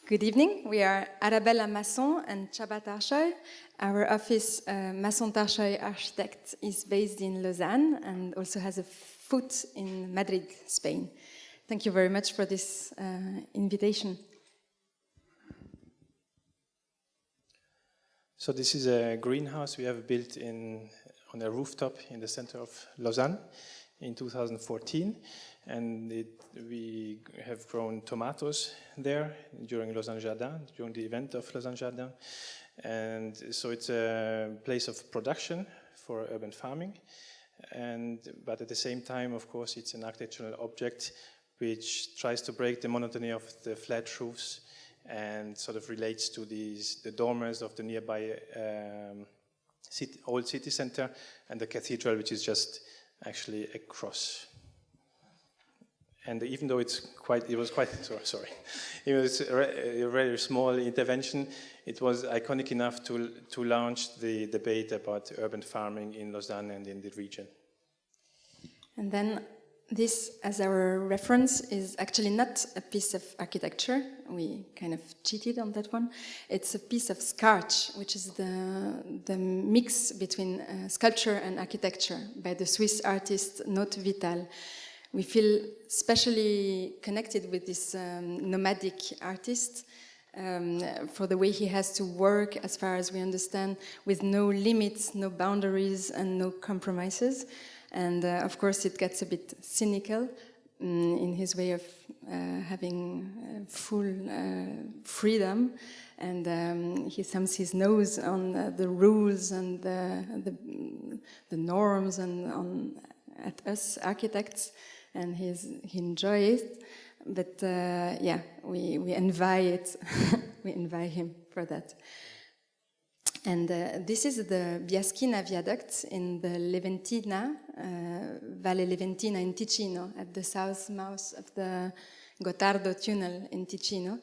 Good evening. We are Arabella Masson and Csaba Tarsoly. Our office, Masson Tarsoly Architect, is based in Lausanne and also has a foot in Madrid, Spain. Thank you very much for this invitation. So this is a greenhouse we have built on a rooftop in the center of Lausanne in 2014, and we have grown tomatoes there during Lausanne Jardin, during the event of Lausanne Jardin. And so it's a place of production for urban farming, but at the same time, of course, it's an architectural object which tries to break the monotony of the flat roofs and sort of relates to the dormers of the nearby old city center and the cathedral, which is just actually across. And even though it was quite a very small intervention, it was iconic enough to launch the debate about urban farming in Lausanne and in the region. And then this, as our reference, is actually not a piece of architecture. We kind of cheated on that one. It's a piece of scarch, which is the mix between sculpture and architecture by the Swiss artist Note Vital. We feel especially connected with this nomadic artist for the way he has to work, as far as we understand, with no limits, no boundaries, and no compromises. And of course, it gets a bit cynical in his way of having full freedom. And he thumbs his nose on the rules and the norms and at us architects. And he enjoys it, but yeah, we envy it. We envy him for that. And this is the Biaschina viaduct in the Leventina, Valle Leventina in Ticino, at the south mouth of the Gottardo tunnel in Ticino,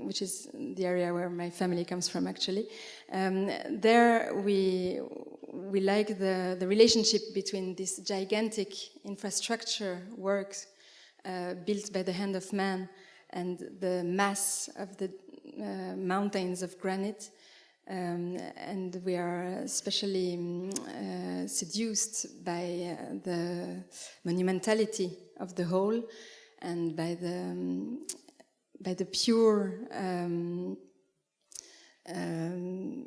which is the area where my family comes from, actually. There we like the relationship between this gigantic infrastructure works built by the hand of man and the mass of the mountains of granite. And we are especially seduced by the monumentality of the whole and by the pure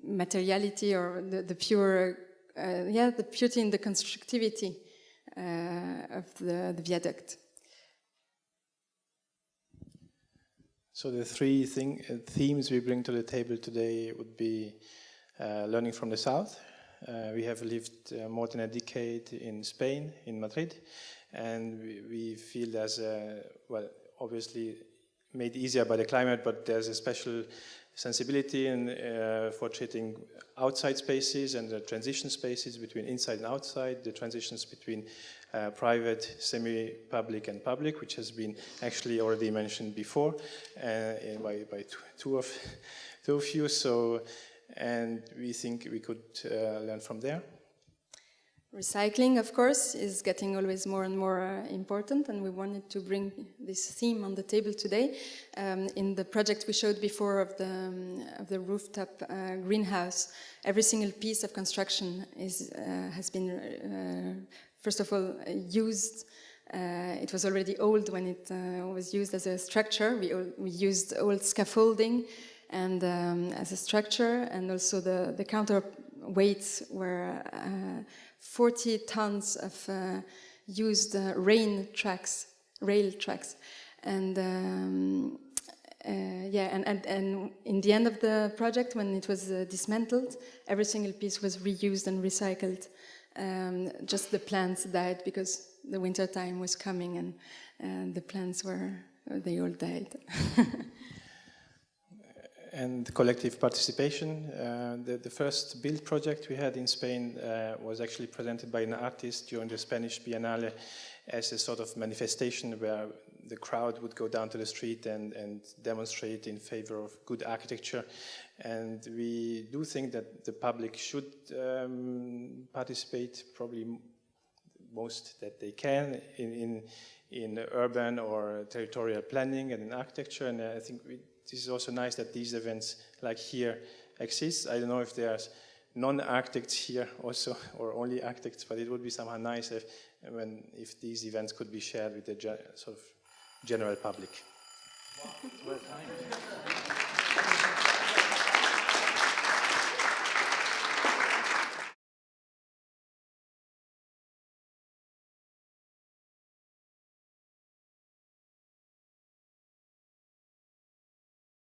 materiality, or the pure the beauty and the constructivity of the viaduct. So the three themes we bring to the table today would be learning from the South. We have lived more than a decade in Spain, in Madrid, and we feel there's obviously made easier by the climate, but there's a special sensibility for treating outside spaces and the transition spaces between inside and outside, the transitions between private, semi-public and public, which has been actually already mentioned before by two of you. So, and we think we could learn from there. Recycling, of course, is getting always more and more important, and we wanted to bring this theme on the table today. In the project we showed before of the rooftop greenhouse, every single piece of construction has been, first of all, used. It was already old when it was used as a structure. We used old scaffolding and as a structure, and also the counterweights were 40 tons of used rail tracks, and and in the end of the project, when it was dismantled, every single piece was reused and recycled. Just the plants died because the winter time was coming, and the plants they all died. And collective participation. The first build project we had in Spain was actually presented by an artist during the Spanish Biennale as a sort of manifestation where the crowd would go down to the street and demonstrate in favor of good architecture. And we do think that the public should participate probably most that they can in urban or territorial planning and in architecture. And I think this is also nice that these events like here exist. I don't know if there's non-architects here also, or only architects, but it would be somehow nice if these events could be shared with the sort of general public. Wow, it's well timed.